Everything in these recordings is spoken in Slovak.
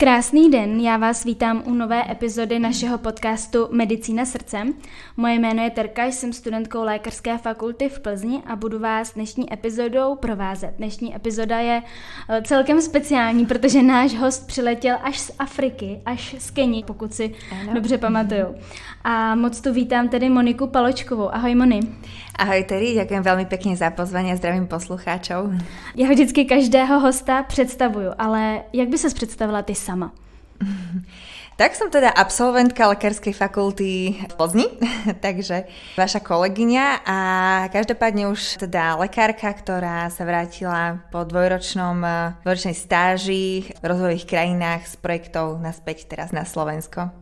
Krásný den, já vás vítám u nové epizody našeho podcastu Medicína srdcem. Moje jméno je Terka, jsem studentkou lékařské fakulty v Plzni a budu vás dnešní epizodou provázet. Dnešní epizoda je celkem speciální, protože náš host přiletěl až z Afriky, až z Keni, pokud si dobře pamatuju. A moc tu vítám tedy Moniku Paločkovou. Ahoj Moni. Ahoj Teri, ďakujem veľmi pekne za pozvanie a zdravím poslucháčov. Já vždycky každého hosta představuju, ale jak by ses představila ty sama? Tak som teda absolventka lekárskej fakulty v Plzni, takže vaša kolegyňa a každopádne už teda lekárka, ktorá sa vrátila po dvojročnej stáži v rozvojových krajinách s projektov naspäť teraz na Slovensko.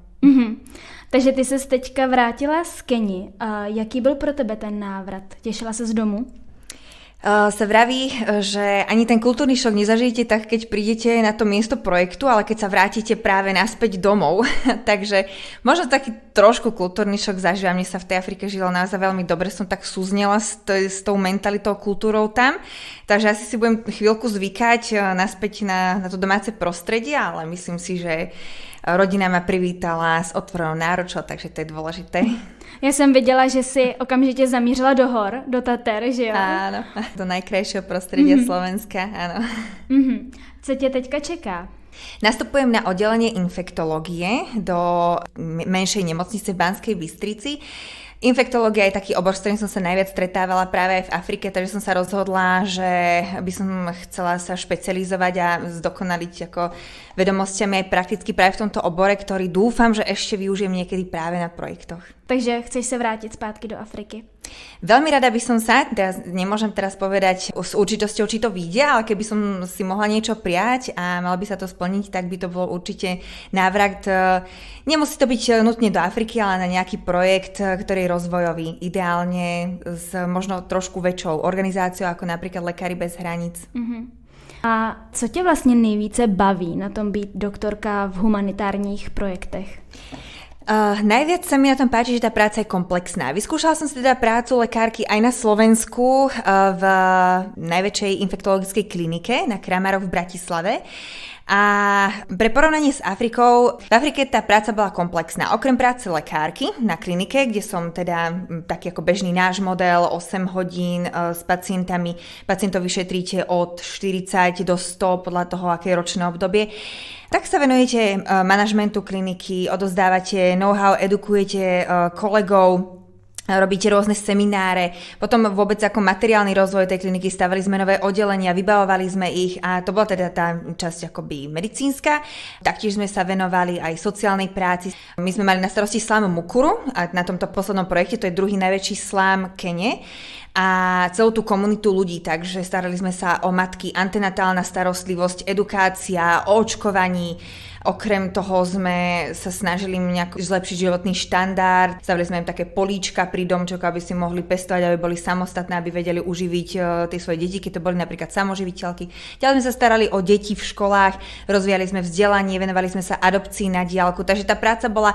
Takže ty ses teďka vrátila z Keni. Jaký byl pro tebe ten návrat? Těšila se z domu? Sa vraví, že ani ten kultúrny šok nezažijete tak, keď prídete na to miesto projektu, ale keď sa vrátite práve naspäť domov. Takže možno taký trošku kultúrny šok zažívam. Mne sa v tej Afrike žilo naozaj veľmi dobre, som tak súznela s tou mentalitou, kultúrou tam. Takže asi si budem chvíľku zvykať naspäť na to domáce prostredie, ale myslím si, že rodina ma privítala s otvorenou náručou, takže to je dôležité. Já jsem viděla, že si okamžitě zamířila do hor, do Tater, že jo? Áno, do najkrajšieho prostredia Slovenska, áno. Co tě teďka čeká? Nastupujem na oddelenie infektológie do menšej nemocnice v Banskej Bystrici. Infektológia je taký obor, s ktorým som sa najviac stretávala práve aj v Afrike, takže som sa rozhodla, že by som chcela sa špecializovať a zdokonaliť ako vedomosťami aj prakticky práve v tomto obore, ktorý dúfam, že ešte využijem niekedy práve na projektoch. Takže chceš sa vrátiť zpátky do Afriky? Veľmi rada by som sa, nemôžem teraz povedať s určitosťou, či to vyjde, ale keby som si mohla niečo prijať a mal by sa to splniť, tak by to bol určite návrat. Nemusí to byť nutne do Afriky, ale na nejaký projekt, ktorý je rozvojový. Ideálne s možno trošku väčšou organizáciou, ako napríklad Lekári bez hraníc. A co tě vlastně nejvíce baví na tom být doktorka v humanitárních projektech? Najviac sa mi na tom páči, že tá práca je komplexná. Vyskúšala som si teda prácu lekárky aj na Slovensku v najväčšej infektologickej klinike na Kramároch v Bratislave. A pre porovnanie s Afrikou, v Afrike tá práca bola komplexná. Okrem práce lekárky na klinike, kde som teda taký ako bežný náš model, 8 hodín s pacientami, pacientov vyšetríte od 40 do 100 podľa toho, aké je ročné obdobie, tak sa venujete manažmentu kliniky, odozdávate know-how, edukujete kolegov, robíte rôzne semináre, potom vôbec ako materiálny rozvoj tej kliniky stavali sme nové oddelenia, vybavovali sme ich a to bola teda tá časť akoby medicínska. Taktiež sme sa venovali aj sociálnej práci. My sme mali na starosti slámu Mukuru a na tomto poslednom projekte, to je druhý najväčší slám Kene a celú tú komunitu ľudí, takže starali sme sa o matky, antenatálna starostlivosť, edukácia, o očkovaní. Okrem toho sme sa snažili nejak zlepšiť životný štandard, stavili sme im také políčka pri domčoch, aby si mohli pestovať, aby boli samostatné, aby vedeli uživiť tie svoje deti, keď to boli napríklad samoživiteľky. Ďalej sme sa starali o deti v školách, rozvíjali sme vzdelanie, venovali sme sa adopcii na diaľku, takže tá práca bola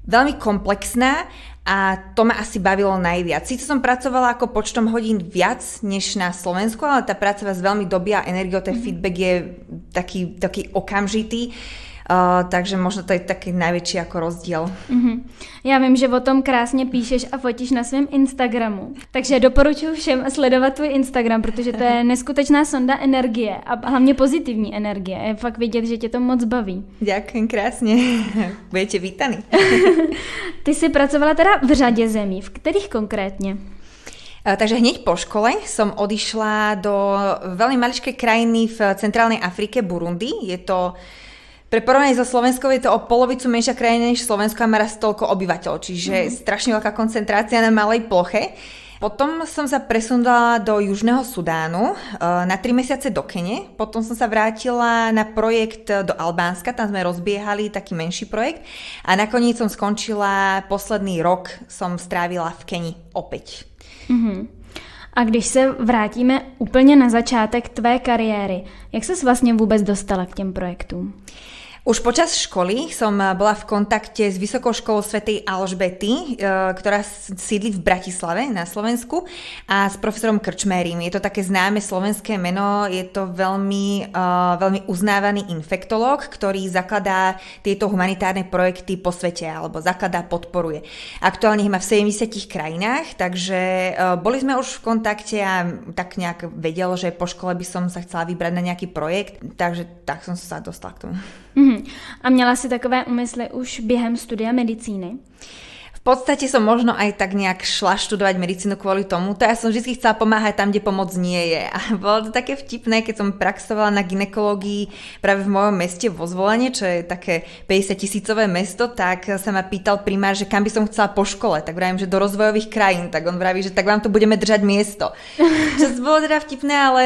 veľmi komplexná a to ma asi bavilo najviac. Sice som pracovala ako počtom hodín viac než na Slovensku, ale tá práca vás veľmi dobíja energiou, ten feedback je taký okamžitý. Takže možno to je taký najväčší ako rozdiel. Já vím, že o tom krásně píšeš a fotíš na svém Instagramu. Takže doporučuji všem sledovat tvůj Instagram, protože to je neskutečná sonda energie a hlavně pozitivní energie. Je fakt vidět, že tě to moc baví. Ďakujem krásne. Budete vítaní. Ty jsi pracovala teda v řadě zemí. V kterých konkrétně? Takže hneď po škole som odišla do veľmi maličkej krajiny v centrálnej Afrike, Burundi. Je to pre porovnanie so Slovenskou je to o polovicu menšia krajina než Slovensko a má raz toľko obyvateľov, čiže strašne veľká koncentrácia na malej ploche. Potom som sa presunula do Južného Sudánu na 3 mesiace do Kene, potom som sa vrátila na projekt do Albánska, tam sme rozbiehali taký menší projekt a nakoniec som skončila, posledný rok som strávila v Keni opäť. A když se vrátíme úplně na začátek tvé kariéry, jak ses vlastně vůbec dostala k těm projektům? Už počas školy som bola v kontakte s Vysokou školou svätej Alžbety, ktorá sídli v Bratislave na Slovensku, a s profesorom Krčmérim. Je to také známe slovenské meno, je to veľmi uznávaný infektológ, ktorý zakladá tieto humanitárne projekty po svete, alebo zakladá, podporuje. Aktuálne ich má v 70 krajinách, takže boli sme už v kontakte a tak nejak vedel, že po škole by som sa chcela vybrať na nejaký projekt, takže tak som sa dostala k tomu. A měla si takové úmysly už během studia medicíny? V podstate som možno aj tak nejak šla študovať medicínu kvôli tomuto. Ja som vždy chcela pomáhať tam, kde pomoc nie je. A bolo to také vtipné, keď som praxovala na gynekológii práve v mojom meste vo Zvolenie, čo je také 50 000 mesto, tak sa ma pýtal primár, že kam by som chcela po škole. Tak vravím, že do rozvojových krajín. Tak on vraví, že tak vám to budeme držať miesto. Čo bolo teda vtipné, ale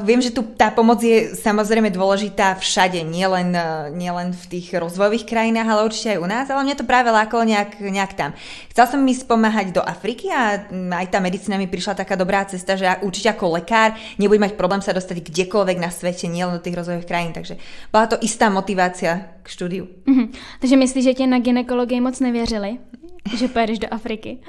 viem, že tu tá pomoc je samozrejme dôležitá všade, nielen v tých rozvojových krajinách, ale určite aj u nás. Ale mňa to práve lákalo nejak tam. Chcela som ísť pomáhať do Afriky a aj tá medicína mi prišla taká dobrá cesta, že určite ako lekár nebudem mať problém sa dostať kdekoľvek na svete, nielen do tých rozvojových krajín, takže bola to istá motivácia k štúdiu. Takže myslíš, že tě na gynekologii moc nevěřili, že pojedeš do Afriky?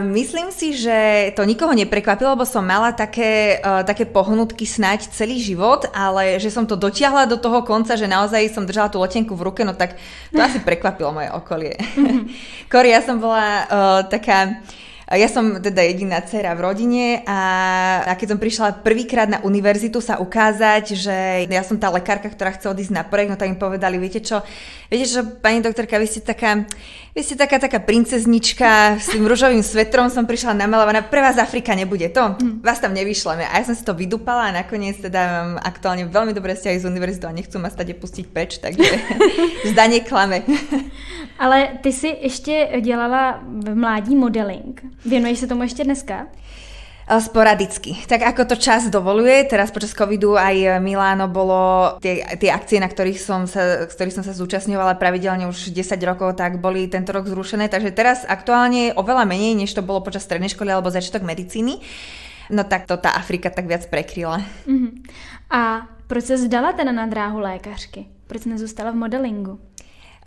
Myslím si, že to nikoho neprekvapilo, lebo som mala také pohnutky snáď celý život, ale že som to dotiahla do toho konca, že naozaj som držala tú letenku v ruke, no tak to asi prekvapilo moje okolie. Kori, ja som bola taká... Ja som teda jediná dcéra v rodine a keď som prišla prvýkrát na univerzitu sa ukázať, že ja som tá lekárka, ktorá chce odísť na projekt, no tak im povedali, viete čo, pani doktorka, vy ste taká princeznička s tým ružovým svetrom, som prišla namalovaná, pre vás Afrika nebude, to vás tam nevyšleme. A ja som si to vydupala a nakoniec teda mám aktuálne veľmi dobré vzťahy z univerzitou a nechcú ma stade pustiť peč, takže zdanie klame. Ale ty si ještě dělala v mládí modeling. Věnuješ se tomu ještě dneska? Sporadicky. Tak ako to čas dovoluje, teraz počas covidu aj Miláno bolo, tie akcie, z ktorých som sa zúčastňovala pravidelne už 10 rokov, tak boli tento rok zrušené, takže teraz aktuálne oveľa menej, než to bolo počas strednej školy alebo začiatok medicíny. No tak to tá Afrika tak viac prekryla. A proč se vzdala teda na dráhu lékařky? Proč nezůstala v modelingu?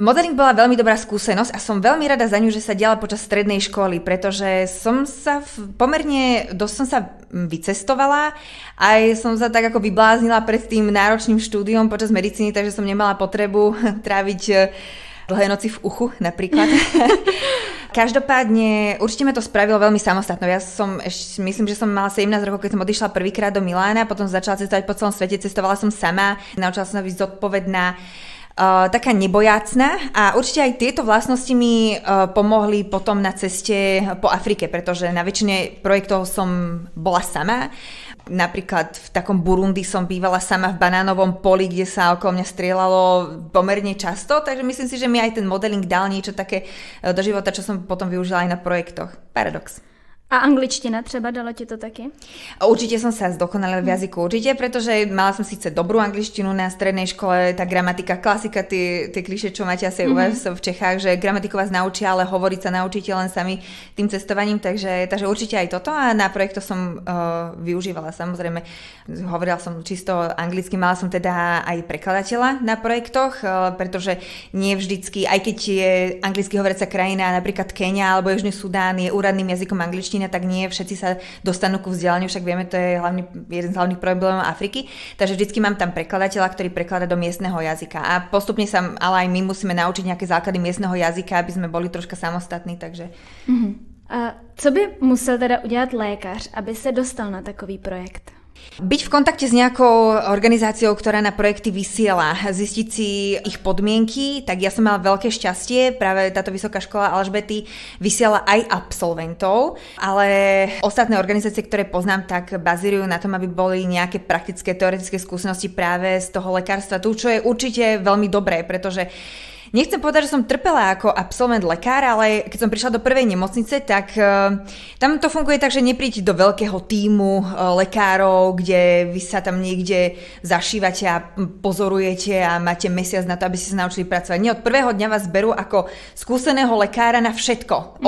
Modeling bola veľmi dobrá skúsenosť a som veľmi rada za ňu, že sa diala počas strednej školy, pretože som sa pomerne dosť vycestovala, aj som sa tak ako vybláznila pred tým náročným štúdiom počas medicíny, takže som nemala potrebu tráviť dlhé noci v uchu napríklad. Každopádne určite ma to spravilo veľmi samostatnou. Ja myslím, že som mala 17 rokov, keď som odišla prvýkrát do Milána, potom začala cestovať po celom svete, cestovala som sama, naučila som sa byť zodpovedná, taká nebojácna a určite aj tieto vlastnosti mi pomohli potom na ceste po Afrike, pretože na väčšine projektov som bola sama. Napríklad v takom Burundi som bývala sama v banánovom poli, kde sa okolo mňa strieľalo pomerne často, takže myslím si, že mi aj ten modeling dal niečo také do života, čo som potom využila aj na projektoch. Paradox. A angličtina třeba, dalo ti to taky? Určite som sa zdokonalila v jazyku, určite, pretože mala som síce dobrú angličtinu na strednej škole, tá gramatika, klasika, tie klišé, čo máte asi u vás v Čechách, že gramatiku vás naučia, ale hovoriť sa naučíte len sami tým cestovaním, takže určite aj toto a na projekto som využívala, samozrejme, hovorila som čisto anglicky, mala som teda aj prekladateľa na projektoch, pretože nie vždycky, aj keď je anglicky hovoriaca krajina, napríklad Kenia alebo Južný Sudán je úradným jazykom angličtina, tak nie všetci sa dostanú ku vzdelaniu, však vieme, to je jeden z hlavných problémov Afriky, takže vždycky mám tam prekladateľa, ktorý prekladá do miestneho jazyka a postupne sa, ale aj my musíme naučiť nejaké základy miestneho jazyka, aby sme boli troška samostatní, takže... A co by musel teda udělat lékař, aby se dostal na takový projekt? Byť v kontakte s nejakou organizáciou, ktorá na projekty vysiela, zistiť si ich podmienky, tak ja som mala veľké šťastie, práve táto Vysoká škola Alžbety vysiela aj absolventov, ale ostatné organizácie, ktoré poznám, tak bazírujú na tom, aby boli nejaké praktické, teoretické skúsenosti práve z toho lekárstva, čo je určite veľmi dobré, pretože nechcem povedať, že som trpela ako absolvent lekára, ale keď som prišla do prvej nemocnice, tak tam to funguje tak, že nepríďte do veľkého tímu lekárov, kde vy sa tam niekde zašívate a pozorujete a máte mesiac na to, aby ste sa naučili pracovať. Nie, od prvého dňa vás berú ako skúseného lekára na všetko.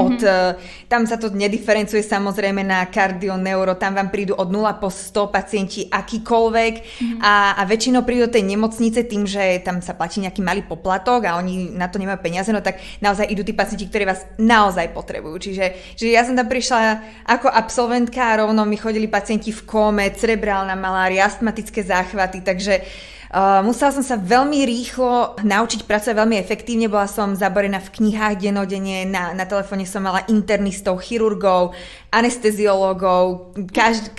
Tam sa to nediferencuje samozrejme na kardio, neuro, tam vám prídu od 0 po 100 pacienti akýkoľvek a väčšinou prídu do tej nemocnice tým, že tam sa platí nejaký malý poplatok a oni na to nemajú peniaze, no tak naozaj idú tí pacienti, ktorí vás naozaj potrebujú. Čiže ja som tam prišla ako absolventka a rovno mi chodili pacienti v kóme, cerebrálna malária, astmatické záchvaty, takže musela som sa veľmi rýchlo naučiť pracovať veľmi efektívne, bola som zaborená v knihách denodenne, na telefóne som mala internistov, chirurgov, anesteziológov,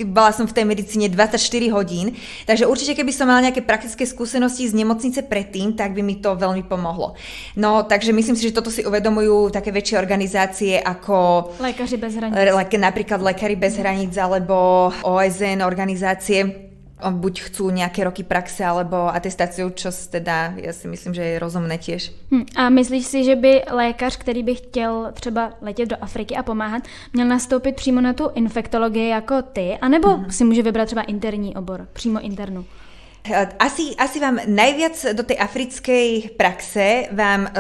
bola som v tej medicíne 24 hodín, takže určite keby som mala nejaké praktické skúsenosti z nemocnice predtým, tak by mi to veľmi pomohlo. No, takže myslím si, že toto si uvedomujú také väčšie organizácie ako Lékaři bez hraníc. Napríklad Lékaři bez hraníc alebo OSN organizácie. Buď chcú nejaké roky praxe alebo atestáciu, čo teda ja si myslím, že je rozumné tiež. A myslíš si, že by lékař, který by chtěl třeba letět do Afriky a pomáhat, měl nastoupit přímo na tu infektologii jako ty, anebo si může vybrat třeba interní obor, přímo internu? Asi vám najviac do tej africkej praxe vám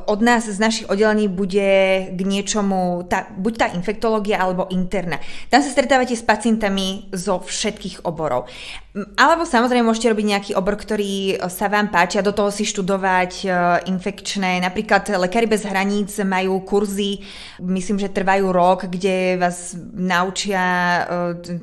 od nás z našich oddelení bude k niečomu, buď tá infektológia alebo interna. Tam sa stretávate s pacientami zo všetkých oborov. Alebo samozrejme môžete robiť nejaký obor, ktorý sa vám páči a do toho si študovať infekčné. Napríklad Lékaři bez hraníc majú kurzy, myslím, že trvajú rok, kde vás naučia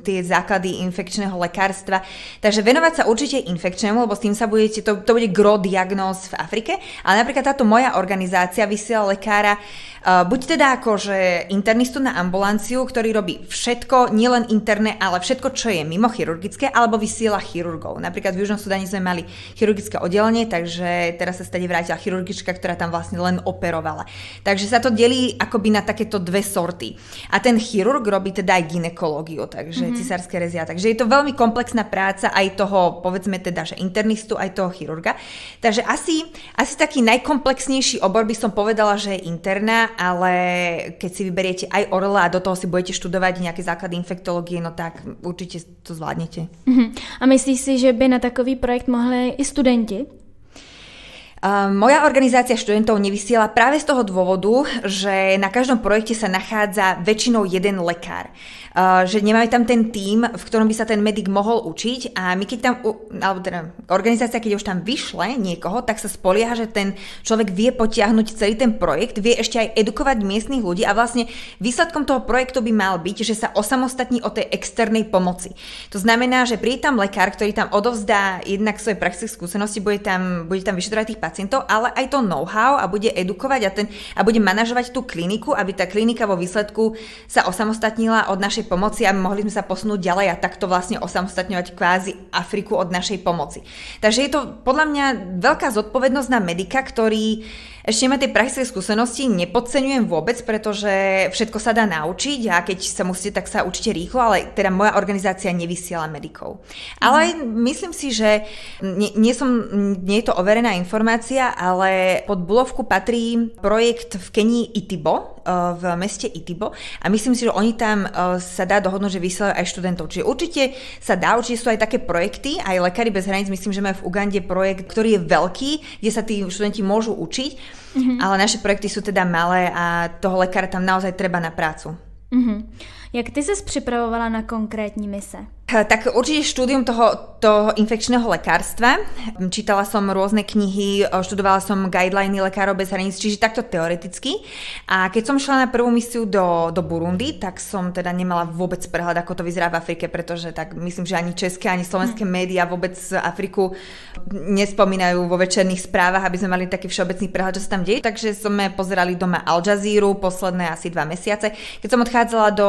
tie základy infekčného lekárstva. Takže venovať sa určite infekčnému, lebo s tým sa budete, to bude gro diagnóz v Afrike, ale napríklad táto moja organizácia vysiela lekára buď teda akože internistu na ambulanciu, ktorý robí všetko, nielen interné, ale všetko, čo je mimo chirurgické, alebo vysiela chirurgov. Napríklad v Južnom Sudáne sme mali chirurgické oddelenie, takže teraz sa stade vrátila chirurgička, ktorá tam vlastne len operovala. Takže sa to delí akoby na takéto dve sorty. A ten chirurg robí teda aj gynekológiu, takže cisárske rezia. Takže je to veľmi komplexná práca aj toho, povedzme teda, že internistu, aj toho chirurga. Takže asi taký najkomplexnejší obor by som povedala, že je interná, ale keď si vyberiete aj orla a do toho si budete študovať nejaké základy infektológie, no tak určite to zvládnete. A myslíš si, že by na takový projekt mohli i studenti? Moja organizácia študentov nevysiela práve z toho dôvodu, že na každom projekte sa nachádza väčšinou jeden lekár. Že nemáme tam ten tím, v ktorom by sa ten medic mohol učiť a my keď tam, alebo teda organizácia, keď už tam vyšle niekoho, tak sa spolieha, že ten človek vie potiahnuť celý ten projekt, vie ešte aj edukovať miestnych ľudí a vlastne výsledkom toho projektu by mal byť, že sa osamostatní od tej externej pomoci. To znamená, že príde tam lekár, ktorý tam odovzdá jednak svoje praktické skúsenosti, bude tam vyšetrovať tých pacientov, ale aj to know-how a bude edukovať a bude manažovať tú kliniku, aby tá klinika vo výsledku sa osamostatnila od našej pomoci a mohli sme sa posunúť ďalej a takto vlastne osamostatňovať kvázi Afriku od našej pomoci. Takže je to podľa mňa veľká zodpovednosť na medika, ktorý ešte má tie praktické skúsenosti, nepodceňujem vôbec, pretože všetko sa dá naučiť a keď sa musíte, tak sa učite rýchlo, ale teda moja organizácia nevysiela medikov. Ale myslím si, že nie je to overená informácia, ale pod Bulovku patrí projekt v Kenii Itibo, v meste Itibo a myslím si, že oni tam sa dá dohodnúť, že vysielajú aj študentov. Čiže určite sa dá, určite sú aj také projekty, aj Lékaři bez hraníc, myslím, že majú v Ugande projekt, ktorý je veľký, kde sa tí študenti môžu učiť, ale naše projekty sú teda malé a toho lekára tam naozaj treba na prácu. Jak ty ses připravovala na konkrétní mise? Tak určite štúdium toho infekčného lekárstva. Čítala som rôzne knihy, študovala som guideliny Lekárov bez hraníc, čiže takto teoreticky. A keď som šla na prvú misiu do Burundi, tak som teda nemala vôbec prehľad, ako to vyzerá v Afrike, pretože tak myslím, že ani české, ani slovenské médiá vôbec Afriku nespomínajú vo večerných správach, aby sme mali taký všeobecný prehľad, čo sa tam deje. Takže sme pozerali doma Al Jazeera posledné asi 2 mesiace. Keď som odchádzala do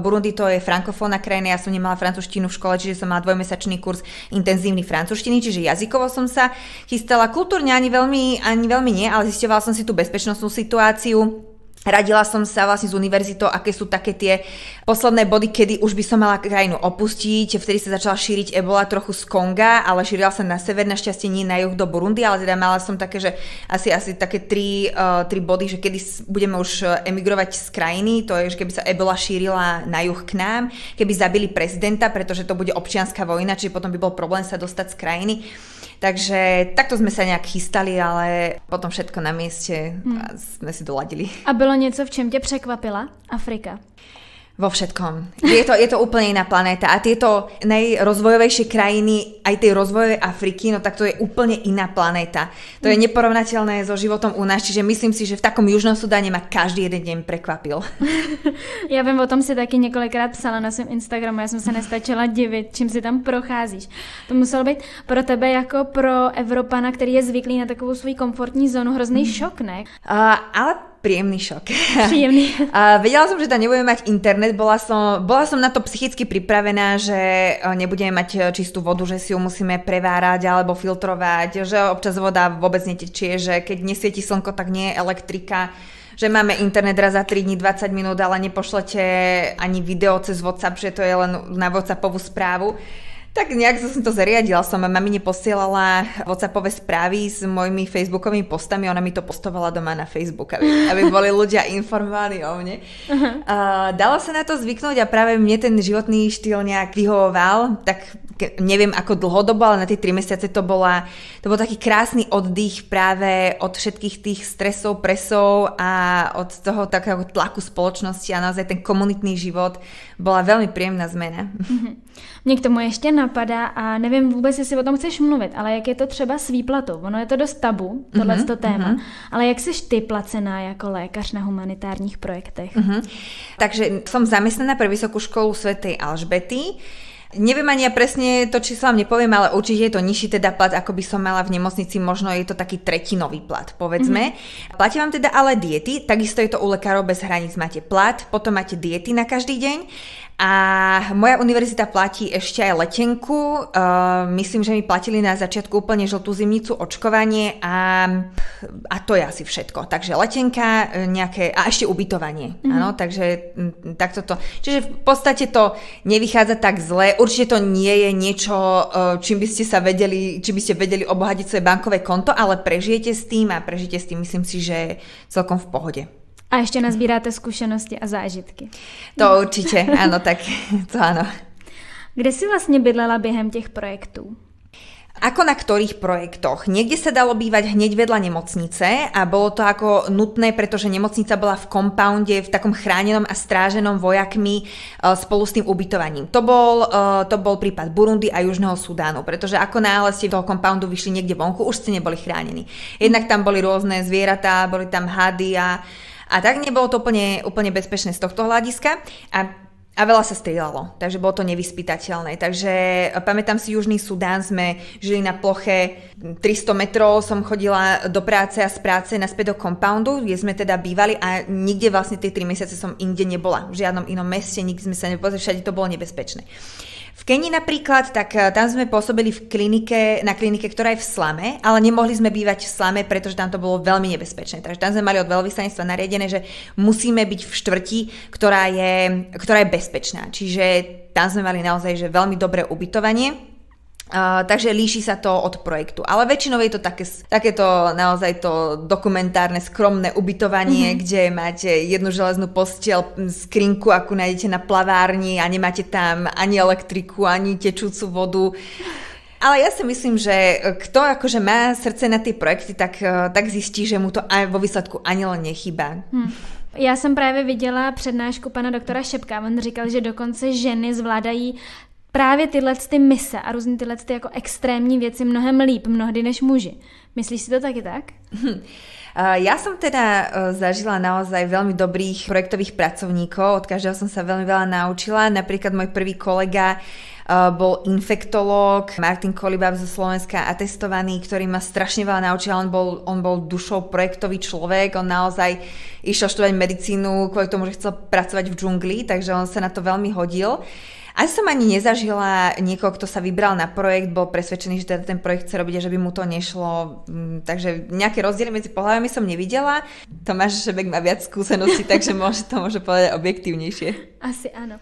Burundi, to je frankofónna krajina, ja som nemala francúzštinu v škole, čiže som mala 2-mesačný kurz intenzívny francúzštiny, čiže jazykovo som sa chystala. Kultúrne ani veľmi nie, ale zisťovala som si tú bezpečnostnú situáciu. Radila som sa vlastne s univerzitou, aké sú také tie posledné body, kedy už by som mala krajinu opustiť. Vtedy sa začala šíriť ebola trochu z Konga, ale šírila sa na sever, našťastie nie na juh do Burundi, ale teda mala som také, že asi také tri body, že kedy budeme už emigrovať z krajiny, to je, že keby sa ebola šírila na juh k nám, keby zabili prezidenta, pretože to bude občianska vojna, čiže potom by bol problém sa dostať z krajiny. Takže takto sme sa nejak chystali, ale potom všetko na mieste sme si doladili. A bylo něco, v čem tě překvapila Afrika? Vo všetkom. Je to úplne iná planéta a tieto najrozvojovejšie krajiny, aj tej rozvojovej Afriky, no tak to je úplne iná planéta. To je neporovnateľné so životom u nás, čiže myslím si, že v takom Južnom Sudáne ma každý jeden deň prekvapil. Já vím, o tom si taky několikrát psala na svém Instagramu, já jsem se nestačila divit, čím si tam procházíš. To muselo být pro tebe jako pro Evropana, který je zvyklý na takovou svou komfortní zónu, hrozný šok, ne? Ale príjemný šok. Príjemný. Vedela som, že tam nebudeme mať internet, bola som na to psychicky pripravená, že nebudeme mať čistú vodu, že si ju musíme prevárať alebo filtrovať, že občas voda vôbec netečie, že keď nesvieti slnko, tak nie je elektrika, že máme internet raz za 3 dní 20 minút, ale nepošlete ani video cez WhatsApp, že to je len na WhatsAppovú správu. Tak nejak som to zariadila, som mamine posielala WhatsAppové správy s mojimi facebookovými postami, ona mi to postovala doma na Facebook, aby boli ľudia informovaní o mne. Dalo sa na to zvyknúť a práve mne ten životný štýl nejak vyhovoval, tak neviem ako dlhodobo, ale na tie 3 mesiace to bol taký krásny oddych práve od všetkých tých stresov, presov a od toho takého tlaku spoločnosti a naozaj ten komunitný život bola veľmi príjemná zmena. Mě k tomu ještě napadá a nevím vůbec, jestli o tom chceš mluvit, ale jak je to třeba s výplatou? Ono je to dost tabu, tohleto téma, ale jak jsi ty placená jako lékař na humanitárních projektech? Takže som zamestnaná pre Vysokú školu svätej Alžbety. Neviem ani ja presne to číslo vám nepoviem, ale určite je to nižší teda plat, ako by som mala v nemocnici, možno je to taký tretinový plat, povedzme. Platia vám teda ale diety, takisto je to u Lekárov bez hraníc, máte plat, potom máte diety na každý deň. A moja univerzita platí ešte aj letenku, myslím, že mi platili na začiatku úplne žltú zimnicu, očkovanie a to je asi všetko. Takže letenka, nejaké, a ešte ubytovanie, áno, takže takto to. Čiže v podstate to nevychádza tak zle, určite to nie je niečo, čím by ste vedeli obohatiť svoje bankové konto, ale prežijete s tým, myslím si, že celkom v pohode. A ještě nazbíráte zkušenosti a zážitky. To určitě, ano, tak to ano. Kde si vlastně bydlela během těch projektů? Ako na ktorých projektoch? Niekde sa dalo bývať hneď vedľa nemocnice a bolo to ako nutné, pretože nemocnica bola v kompounde, v takom chránenom a stráženom vojakmi spolu s tým ubytovaním. To bol prípad Burundi a Južného Sudánu, pretože ako náhle ste do toho kompoundu vyšli niekde vonku, už ste neboli chránení. Jednak tam boli rôzne zvieratá, boli tam hady a tak nebolo to úplne bezpečné z tohto hľadiska a veľa sa strieľalo, takže bolo to nevyspytateľné. Takže pamätám si Južný Sudán, sme žili na ploche 300 metrov, som chodila do práce a z práce naspäť do compoundu, kde sme teda bývali a nikde vlastne tie 3 mesiace som inde nebola. V žiadnom inom meste, nikde sme sa nepozreli, všade to bolo nebezpečné. V Kenii napríklad, tak tam sme pôsobili na klinike, ktorá je v slame, ale nemohli sme bývať v slame, pretože tam to bolo veľmi nebezpečné. Takže tam sme mali od veľvyslanectva nariadené, že musíme byť v štvrti, ktorá je bezpečná. Čiže tam sme mali naozaj že veľmi dobré ubytovanie. Takže líši sa to od projektu. Ale väčšinou je to takéto naozaj to dokumentárne, skromné ubytovanie, kde máte jednu železnú posteľ, skrinku, akú nájdete na plavárni a nemáte tam ani elektriku, ani tečúcu vodu. Ale ja si myslím, že kto akože má srdce na tie projekty, tak zistí, že mu to aj vo výsledku ani len nechýba. Já jsem právě viděla přednášku pana doktora Šepka, on říkal, že dokonce ženy zvládají právě tyhle mise a různý tyhle jako extrémní věci mnohem líp mnohdy než muži. Myslíš si to taky tak? Ja som teda zažila naozaj veľmi dobrých projektových pracovníkov, od každého som sa veľmi veľa naučila. Napríklad môj prvý kolega bol infektológ, Martin Kolibab zo Slovenska, atestovaný, ktorý ma strašne veľa naučil. On bol dušou projektový človek, on naozaj išiel študovať medicínu kvôli tomu, že chcel pracovať v džungli, takže on sa na to veľmi hodil. Asi som ani nezažila niekoho, kto sa vybral na projekt, bol presvedčený, že teda ten projekt chce robiť a že by mu to nešlo. Takže nejaké rozdiely medzi pohľavami som nevidela. Tomáš Šebek má viac skúseností, takže to môže povedať objektívnejšie. Asi áno.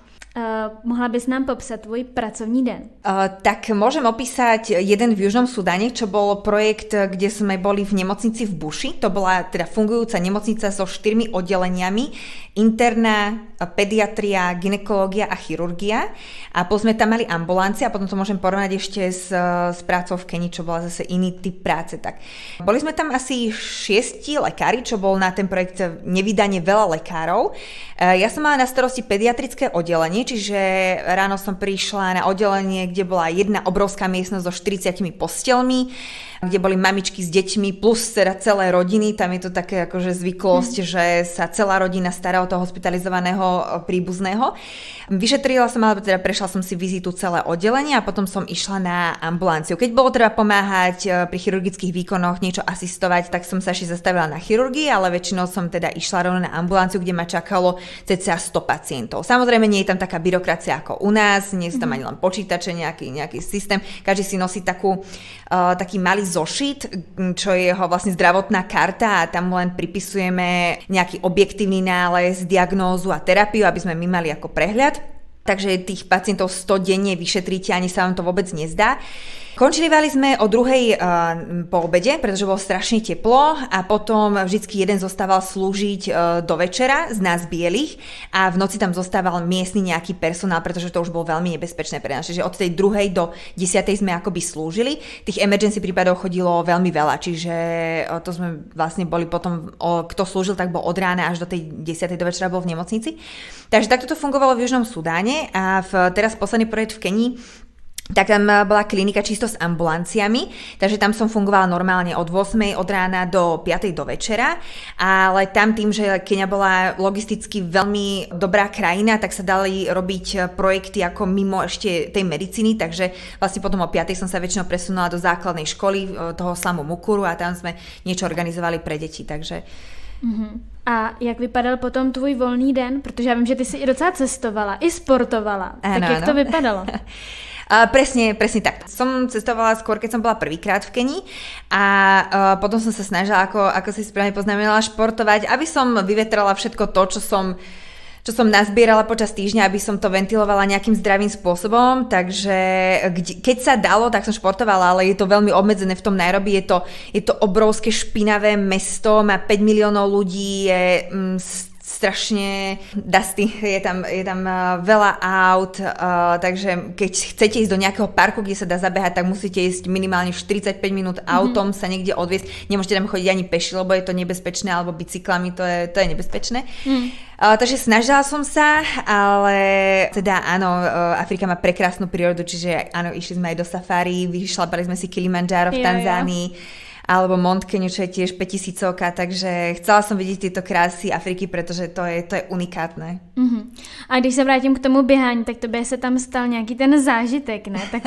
Mohla bys nám popsat tvoj pracovní den? Tak môžem opísať jeden v Južnom Sudáne, čo bol projekt, kde sme boli v nemocnici v Buši. To bola teda fungujúca nemocnica so 4 oddeleniami. Interná, pediatria, gynekológia a chirurgia. A potom sme tam mali ambulancie a potom to môžem porovnať ešte s prácou v Keni, čo bola zase iný typ práce. Tak. Boli sme tam asi 6 lekári, čo bol na ten projekt nevydane veľa lekárov. Ja som mala na starosti pediatrické oddelenie, čiže ráno som prišla na oddelenie, kde bola jedna obrovská miestnosť so 40 postelmi, kde boli mamičky s deťmi plus teda celé rodiny. Tam je to také akože zvyklosť, že sa celá rodina stará o toho hospitalizovaného príbuzného. Vyšetrila som, alebo teda prešla som si vizitu celé oddelenie a potom som išla na ambulanciu. Keď bolo treba pomáhať pri chirurgických výkonoch, niečo asistovať, tak som sa ešte zastavila na chirurgii, ale väčšinou som teda išla rovno na ambulanciu, kde ma čakalo cca 100 pacientov. Samozrejme nie je tam taká byrokracia ako u nás, nie sú tam ani len počítače, nejaký systém. Každý si nosí taký malý zošit, čo je jeho vlastne zdravotná karta a tam len pripisujeme nejaký objektívny nález, diagnózu a terapiu, aby sme my mali ako prehľad. Takže tých pacientov 100 denne vyšetríte, ani sa vám to vôbec nezdá. Končili sme o 2:00 po obede, pretože bolo strašne teplo a potom vždycky jeden zostával slúžiť do večera z nás bielých a v noci tam zostával miestny nejaký personál, pretože to už bolo veľmi nebezpečné pre nás. Čiže od tej 2:00 do 10:00 sme akoby slúžili. Tých emergency prípadov chodilo veľmi veľa, čiže to sme vlastne boli potom, kto slúžil, tak bol od rána až do tej 10:00 do večera bol v nemocnici. Takže takto to fungovalo v Južnom Sudáne a teraz posledný projekt v Kenii, tak tam bola klinika čisto s ambulanciami, takže tam som fungovala normálne od 8:00 od rána do 5:00 do večera, ale tam tým, že Keňa bola logisticky veľmi dobrá krajina, tak sa dali robiť projekty ako mimo ešte tej medicíny, takže vlastne potom o 5:00 som sa väčšinou presunula do základnej školy toho Slamu Mukuru a tam sme niečo organizovali pre deti, takže... A jak vypadal potom tvůj volný den? Protože já vím, že ty si i docela cestovala, i sportovala. Ano, tak jak to vypadalo? Presne tak. Som cestovala skôr, keď som bola prvýkrát v Kenii a potom som sa snažila, ako si správne poznamenala, športovať, aby som vyvetrala všetko to, čo som nazbierala počas týždňa, aby som to ventilovala nejakým zdravým spôsobom, takže keď sa dalo, tak som športovala, ale je to veľmi obmedzené v tom Nairobi, je to obrovské špinavé mesto, má 5 miliónov ľudí, je strašne dusty, je tam veľa aut, takže keď chcete ísť do nejakého parku, kde sa dá zabehať, tak musíte ísť minimálne 45 minút autom sa niekde odviesť. Nemôžete tam chodiť ani peši, lebo je to nebezpečné, alebo bicyklami, to je nebezpečné. Takže snažila som sa, ale teda áno, Afrika má prekrásnu prírodu, čiže áno, išli sme aj do safári, vyšlapali sme si Kilimanjaro v Tanzánii. Alebo Mont Keniu, čo je tiež 5000, takže chcela som vidieť tieto krásy Afriky, pretože to je unikátne. A když se vrátím k tomu běhání, tak tobě se tam stal nějaký ten zážitek, ne? Tak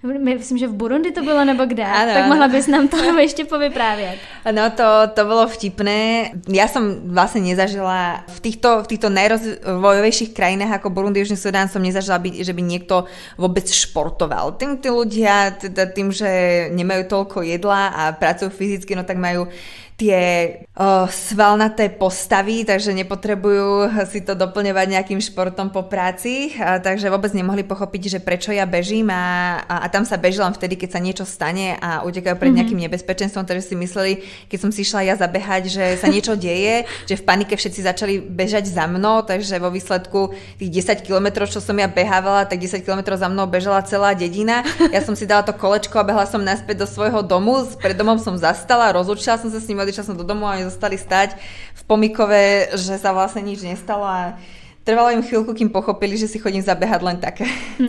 myslím, že v Burundi to bylo nebo kde? Ano, tak mohla bys nám to ještě povyprávět. No to bolo vtipné. Ja som vlastne nezažila v týchto najrozvojovejších krajinách ako Burundi, Južný Sudán som nezažila, že by niekto vôbec športoval. Tí ľudia, teda tým, že nemajú toľko jedla a pracujú fyzicky, no tak majú tie svalnaté postavy, takže nepotrebujú si to doplňovať nejakým športom po práci, takže vôbec nemohli pochopiť, že prečo ja bežím a tam sa beží len vtedy, keď sa niečo stane a utekajú pred nejakým nebezpečenstvom, takže si mysleli, keď som si išla ja zabehať, že sa niečo deje, že v panike všetci začali bežať za mnou, takže vo výsledku tých 10 kilometrov, čo som ja behávala, tak 10 kilometrov za mnou bežala celá dedina. Ja som si dala to kolečko a behla som naspäť do svojho domu, pred domom som zastala, rozlúčila som sa s ním, odišla som do domu a oni zostali stať v Pomikove, že sa vlastne nič nestalo a trvalo im chvíľku, kým pochopili, že si chodím zabehať len tak.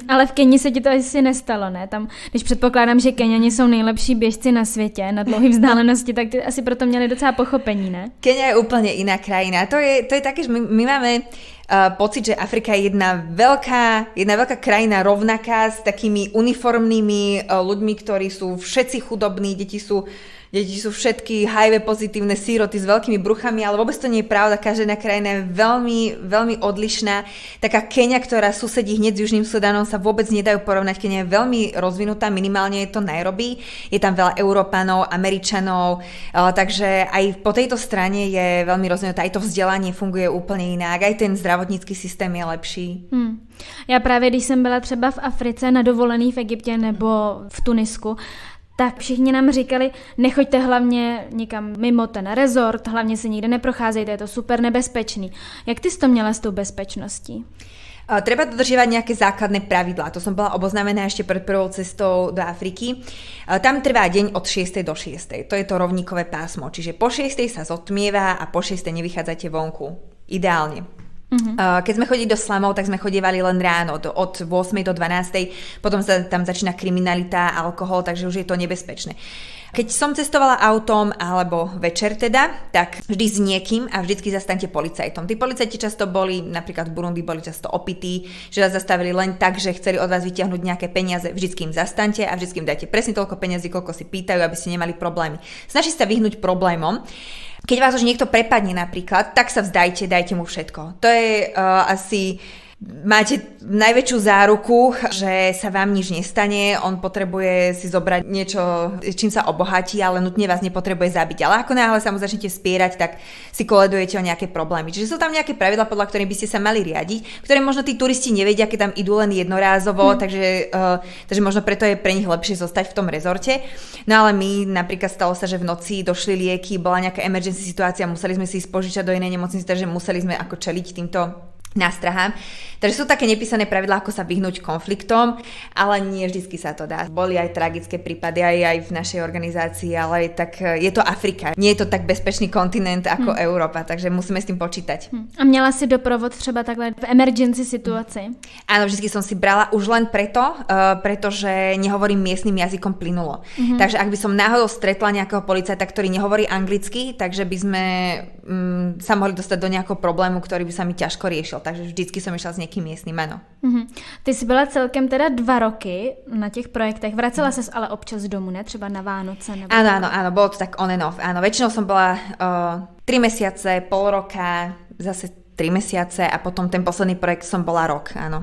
Ale v Keni se ti to asi nestalo, ne? Tam, když předpokládám, že Keňani jsou nejlepší běžci na světě na dlouhé vzdálenosti, tak ty asi proto měli docela pochopení, ne? Kenia je úplne iná krajina. To je také, že my máme pocit, že Afrika je jedna veľká krajina rovnaká s takými uniformnými ľuďmi, ktorí sú všetci chudobní, deti sú deti sú všetky HIV pozitívne síroty s veľkými bruchami, ale vôbec to nie je pravda, každá jedna krajina je veľmi, veľmi odlišná. Taká Keňa, ktorá susedí hneď s Južným Sudanom, sa vôbec nedajú porovnať. Keňa je veľmi rozvinutá, minimálne je to Nairobi, je tam veľa Európanov, Američanov, takže aj po tejto strane je veľmi rozvinutá, aj to vzdelanie funguje úplně jinak, aj ten zdravotnický systém je lepší. Já právě, když jsem byla třeba v Africe na dovolený v Egyptě nebo v Tunisku, tak všichni nám říkali, nechoďte hlavně nikam mimo ten rezort, hlavně se nikde neprocházejte, je to super nebezpečný. Jak ty jsi to měla s tou bezpečností? Treba dodržiavať nejaké základné pravidlá. To som bola oboznámená ešte pred prvou cestou do Afriky. Tam trvá deň od 6. do 6. To je to rovníkové pásmo. Čiže po 6. sa zotmieva a po 6. nevychádzate vonku. Ideálne. Keď sme chodili do slamov, tak sme chodievali len ráno od 8. do 12. Potom sa tam začína kriminalita, alkohol, takže už je to nebezpečné. Keď som cestovala autom alebo večer teda, tak vždy s niekým a vždycky zastaňte policajtom. Tí policajti často boli, napríklad v Burundi boli často opití, že vás zastavili len tak, že chceli od vás vyťahnuť nejaké peniaze, vždycky im zastaňte a vždycky im dajte presne toľko peniazí, koľko si pýtajú, aby ste nemali problémy. Snaží sa vyhnúť problémom. Keď vás už niekto prepadne napríklad, tak sa vzdajte, dajte mu všetko. To je asi... Máte najväčšiu záruku, že sa vám nič nestane, on potrebuje si zobrať niečo, čím sa obohatí, ale nutne vás nepotrebuje zabiť. Ale ako náhle sa mu začnete spierať, tak si koledujete o nejaké problémy. Čiže sú tam nejaké pravidlá, podľa ktorých by ste sa mali riadiť, ktoré možno tí turisti nevedia, keď tam idú len jednorázovo, takže možno preto je pre nich lepšie zostať v tom rezorte. No ale my napríklad stalo sa, že v noci došli lieky, bola nejaká emergency situácia, museli sme si ich spožičať do inej nemocnice, takže museli sme ako čeliť týmto nástrahám. Takže sú také nepísané pravidlá, ako sa vyhnúť konfliktom, ale nie vždycky sa to dá. Boli aj tragické prípady aj v našej organizácii, ale tak je to Afrika. Nie je to tak bezpečný kontinent ako Európa, takže musíme s tým počítať. A měla si doprovod třeba takhle v emergency situaci? Áno, vždycky som si brala už len preto, pretože nehovorím miestnym jazykom plynulo. Takže ak by som náhodou stretla nejakého policajta, ktorý nehovorí anglicky, takže by sme sa mohli dostať do nejakého problému, ktorý by sa mi ťažko riešil. Takže vždycky som išla s někým miestnym, ano. Ty jsi byla celkem teda 2 roky na těch projektech. Vracela ses ale občas domů, ne? Třeba na Vánoce? Nebo... Áno, bolo to tak on and off. Áno, väčšinou som bola 3 mesiace, pol roka, zase 3 mesiace a potom ten posledný projekt som bola rok, áno.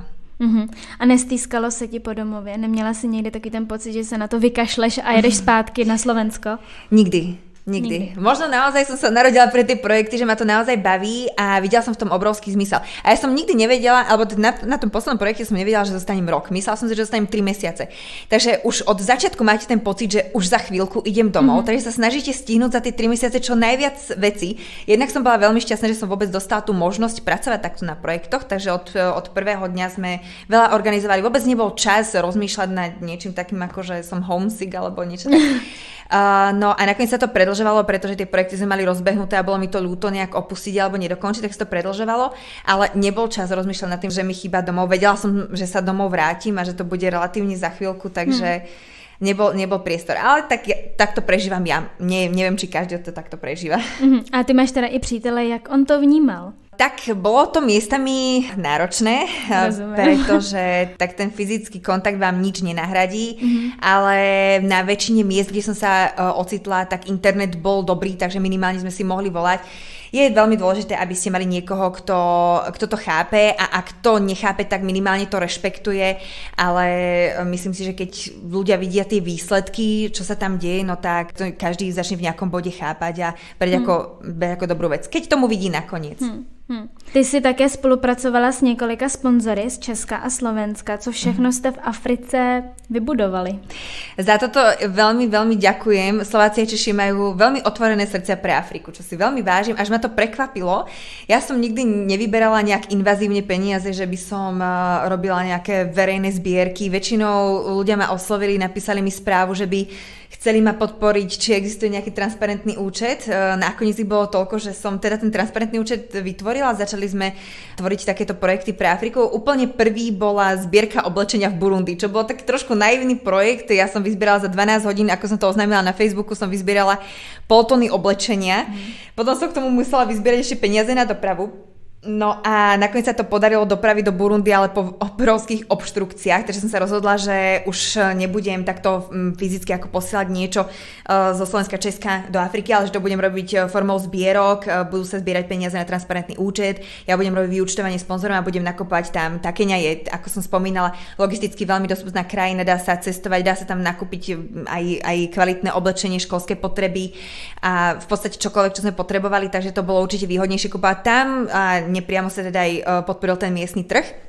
A nestýskalo se ti po domově? Neměla si někdy takový ten pocit, že se na to vykašleš a jedeš zpátky na Slovensko? Nikdy. Možno naozaj som sa narodila pre tie projekty, že ma to naozaj baví a videla som v tom obrovský zmysel. A ja som nikdy nevedela, alebo na tom poslednom projekte som nevedela, že zostanem rok. Myslela som si, že zostanem 3 mesiace. Takže už od začiatku máte ten pocit, že už za chvíľku idem domov, takže sa snažíte stihnúť za tie 3 mesiace čo najviac vecí. Jednak som bola veľmi šťastná, že som vôbec dostala tú možnosť pracovať takto na projektoch, takže od prvého dňa sme veľa organizovali. Vôbec nebol čas rozmýšľať nad niečím takým, ako že som homesick alebo niečo také. No a nakoniec sa to predĺžovalo, pretože tie projekty sme mali rozbehnuté a bolo mi to ľúto nejak opustiť alebo nedokončiť, tak sa to predĺžovalo, ale nebol čas rozmýšľať nad tým, že mi chýba domov. Vedela som, že sa domov vrátim a že to bude relatívne za chvíľku, takže nebol priestor. Ale tak to prežívam ja. Neviem, či každý to takto prežíva. A ty máš teda i přítele, jak on to vnímal? Tak bolo to miestami náročné, pretože tak ten fyzický kontakt vám nič nenahradí, ale na väčšine miest, kde som sa ocitla, tak internet bol dobrý, takže minimálne sme si mohli volať. Je veľmi dôležité, aby ste mali niekoho, kto to chápe a ak to nechápe, tak minimálne to rešpektuje, ale myslím si, že keď ľudia vidia tie výsledky, čo sa tam deje, no tak každý začne v nejakom bode chápať a brať ako dobrú vec. Keď tomu vidí nakoniec. Ty jsi také spolupracovala s několika sponzory z Česka a Slovenska. Co všechno jste v Africe vybudovali? Za toto veľmi, veľmi ďakujem. Slováci a Češi majú veľmi otvorené srdcia pre Afriku, čo si veľmi vážim. Až ma to prekvapilo. Ja som nikdy nevyberala nejak invazívne peniaze, že by som robila nejaké verejné zbierky. Väčšinou ľudia ma oslovili, napísali mi správu, že by chceli ma podporiť, či existuje nejaký transparentný účet. Nakoniec ich bolo toľko, že som teda ten transparentný účet vytvorila a začali sme tvoriť takéto projekty pre Afriku. Úplne prvý bola zbierka oblečenia v Burundi, čo bol taký trošku naivný projekt. Ja som vyzbierala za 12 hodín, ako som to oznámila na Facebooku, som vyzbierala 0,5 tony oblečenia. Potom som k tomu musela vyzbierať ešte peniaze na dopravu. No a nakoniec sa to podarilo dopraviť do Burundi, ale po obrovských obštrukciách, takže som sa rozhodla, že už nebudem takto fyzicky ako posielať niečo zo Slovenska, Česka do Afriky, ale že to budem robiť formou zbierok, budú sa zbierať peniaze na transparentný účet, ja budem robiť vyúčtovanie sponzorom a budem nakupovať tam. Tá Keňa je, ako som spomínala, logisticky veľmi dostupná krajina, dá sa cestovať, dá sa tam nakúpiť aj kvalitné oblečenie, školské potreby a v podstate čokoľvek, čo sme potrebovali, takže to bolo určite výhodnejšie kúpať tam a nepriamo sa teda aj podporil ten miestny trh.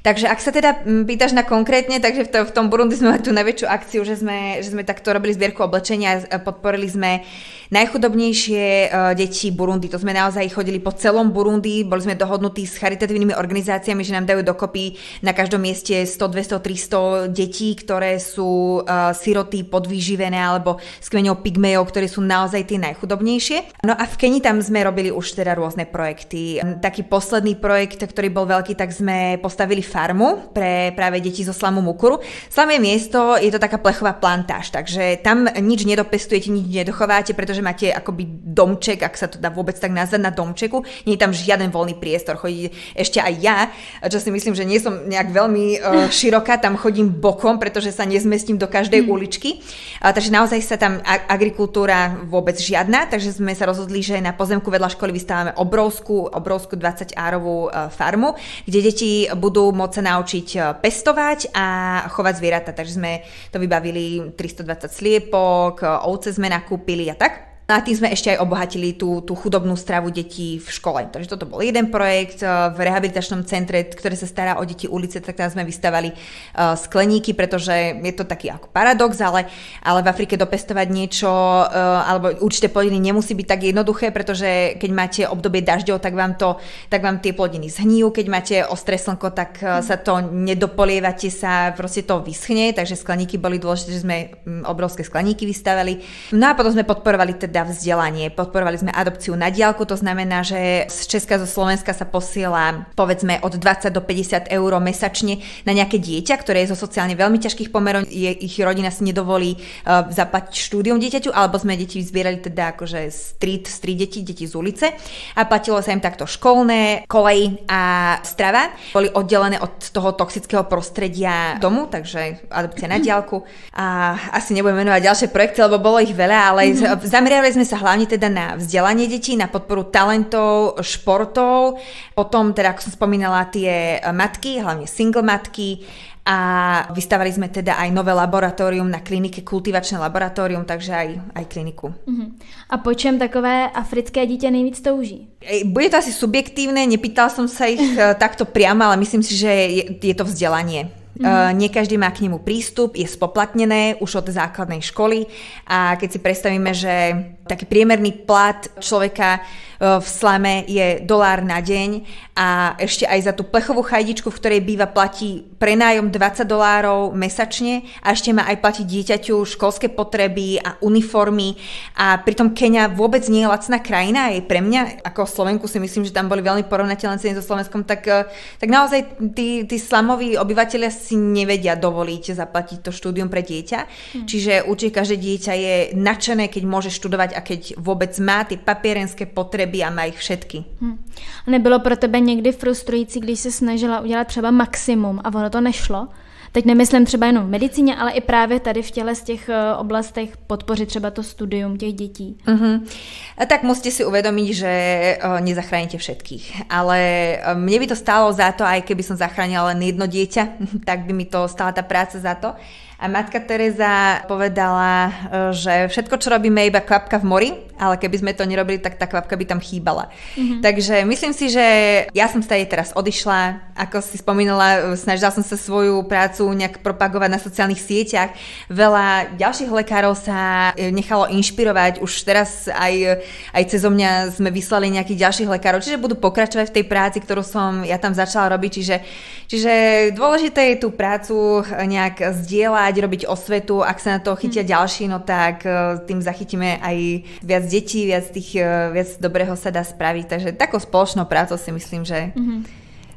Takže ak sa teda pýtaš na konkrétne, takže v tom Burundi sme mali tú najväčšiu akciu, že sme takto robili zbierku oblečenia a podporili sme najchudobnejšie deti Burundi. To sme naozaj chodili po celom Burundi, boli sme dohodnutí s charitatívnymi organizáciami, že nám dajú dokopy na každom mieste 100, 200, 300 detí, ktoré sú siroty, podvýživené alebo s kmeňou pygmejov, ktorí sú naozaj tie najchudobnejšie. No a v Keni tam sme robili už teda rôzne projekty. Taký posledný projekt, ktorý bol veľký, tak sme postavili farmu pre práve deti zo slamu Mukuru. Slam je miesto, je to taká plechová plantáž, takže tam nič nedopestujete, nič nedochováte, pretože máte akoby domček, ak sa to dá vôbec tak nazvať, na domčeku. Nie je tam žiaden voľný priestor. Chodí ešte aj ja, čo si myslím, že nie som nejak veľmi široká, tam chodím bokom, pretože sa nezmestím do každej uličky. Takže naozaj sa tam agrikultúra vôbec žiadna, takže sme sa rozhodli, že na pozemku vedľa školy vystávame obrovskú 20-árovú farmu, kde deti budú môcť sa naučiť pestovať a chovať zvieratá. Takže sme to vybavili 320 sliepok, ovce sme nakúpili a tak. A tým sme ešte aj obohatili tú chudobnú stravu detí v škole. Takže toto bol jeden projekt v rehabilitačnom centre, ktoré sa stará o deti ulice, tak tam sme vystavali skleníky, pretože je to taký ako paradox, ale v Afrike dopestovať niečo, alebo určite plodiny nemusí byť tak jednoduché, pretože keď máte obdobie dažďov, tak vám tie plodiny zhnijú, keď máte ostré slnko, tak sa to nedopolievate, sa proste to vyschne, takže skleníky boli dôležité, že sme obrovské skleníky vystavali. No a potom sme podporovali teda vzdelanie. Podporovali sme adopciu na diaľku, to znamená, že z Česka zo Slovenska sa posiela povedzme od 20 do 50 eur mesačne na nejaké dieťa, ktoré je zo sociálne veľmi ťažkých pomerov, ich rodina si nedovolí zaplatiť štúdium dieťaťu, alebo sme deti zbierali teda akože street deti z ulice a platilo sa im takto školné, kolej a strava. Boli oddelené od toho toxického prostredia domu, takže adopcia na diaľku a asi nebudem menovať ďalšie projekty, lebo bolo ich veľa, ale zameriavali sme sa hlavne teda na vzdelanie detí, na podporu talentov, športov, potom teda, ako som spomínala, tie matky, hlavne single matky a vystavali sme teda aj nové laboratórium na klinike, kultivačné laboratórium, takže aj kliniku. A po čem takové africké dítě nejvíc touží? Bude to asi subjektívne, nepýtal som sa ich takto priamo, ale myslím si, že je to vzdelanie. Nie každý má k nemu prístup, je spoplatnené už od základnej školy a keď si predstavíme, že taký priemerný plat človeka v slame je $1 na deň a ešte aj za tú plechovú chajdičku, v ktorej býva, platí prenájom $20 mesačne a ešte má aj platiť dieťaťu školské potreby a uniformy a pritom Keňa vôbec nie je lacná krajina, aj pre mňa ako Slovenku si myslím, že tam boli veľmi porovnateľné ceny so Slovenskom, tak naozaj tí slamoví obyvateľia si nevedia dovoliť zaplatiť to štúdium pre dieťa, čiže určite každé dieťa je nadšené, keď môže študovať a keď vôbec má tie papierenské potreby a má ich všetky. Nebylo pro tebe někdy frustrující, když se snažila udělat třeba maximum a ono to nešlo? Teď nemyslím třeba jenom v medicíně, ale i právě tady v těle z těch oblastech podpořit třeba to studium těch dětí. A tak musíte si uvedomiť, že nezachránite všetkých. Ale mne by to stálo za to, aj keby som zachránila len jedno dieťa, tak by mi to stála tá práca za to. A matka Teresa povedala, že všetko, čo robíme, je iba kvapka v mori, ale keby sme to nerobili, tak tá kvapka by tam chýbala. Takže myslím si, že ja som sa teraz odišla, ako si spomínala, snažila som sa svoju prácu nejak propagovať na sociálnych sieťach. Veľa ďalších lekárov sa nechalo inšpirovať, už teraz aj cezo mňa sme vyslali nejakých ďalších lekárov, čiže budú pokračovať v tej práci, ktorú som ja tam začala robiť, čiže dôležité je tú prácu nejak zdieľať, robiť osvetu, ak sa na to chytia ďalší, no tak tým zachytíme aj viac detí, viac dobrého sa dá spraviť, takže takou spoločnou prácou si myslím, že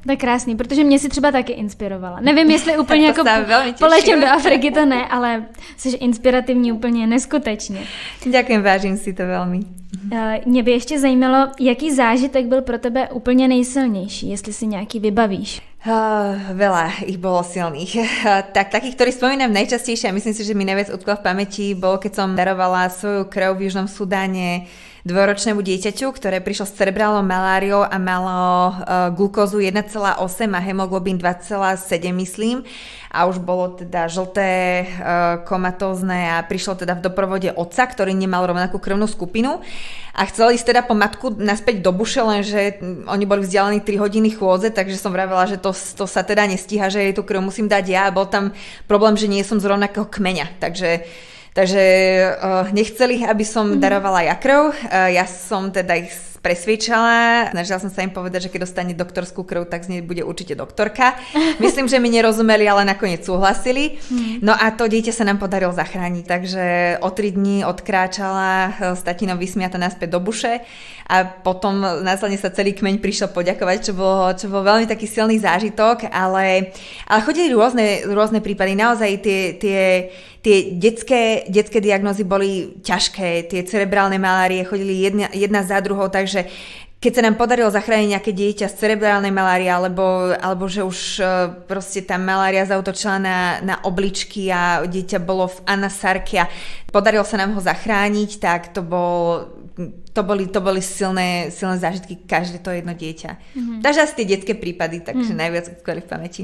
Tak krásný, protože mě si třeba taky inspirovala. Nevím, jestli úplně jako poletím do Afriky, to ne, ale jsi inspirativní úplně neskutečně. Ďakujem, vážím si to veľmi. Mě by ještě zajímalo, jaký zážitek byl pro tebe úplně nejsilnější, jestli si nějaký vybavíš. Veľa ich bolo silných. Takých, ktorých spomínam najčastejšie a myslím si, že mi najviac utkvel v pamäti, bol, keď som darovala svoju krv v Južnom Sudáne dvojročnému dieťaťu, ktoré prišlo s cerebrálnou maláriou a malo glukózu 1,8 a hemoglobín 2,7 myslím. A už bolo teda žlté, komatózne a prišlo teda v doprovode otca, ktorý nemal rovnakú krvnú skupinu a chcel ísť teda po matku naspäť do buše, lenže oni boli vzdialení 3 hodiny chôdze, takže som vravela, že to sa teda nestíha, že jej tú krv musím dať ja a bol tam problém, že nie som z rovnakého kmeňa, takže nechceli, aby som darovala ja krv. Ja som teda ich presviečala. Snažila som sa im povedať, že keď dostane doktorskú krv, tak z nej bude určite doktorka. Myslím, že mi nerozumeli, ale nakoniec súhlasili. No a to dieťa sa nám podarilo zachrániť, takže o 3 dní odkráčala s tatinom vysmiata naspäť do buše a potom následne sa celý kmeň prišiel poďakovať, čo bol veľmi taký silný zážitok, ale chodili rôzne prípady. Naozaj tie detské diagnózy boli ťažké, tie cerebrálne malárie chodili jedna za druhou, takže keď sa nám podarilo zachrániť nejaké dieťa z cerebrálnej malárie, alebo že už proste tá malária zaútočila na obličky a dieťa bolo v anasarke a podarilo sa nám ho zachrániť, tak to boli silné zážitky každé to jedno dieťa. Takže asi tie detské prípady, takže najviac skvelých v pamäti.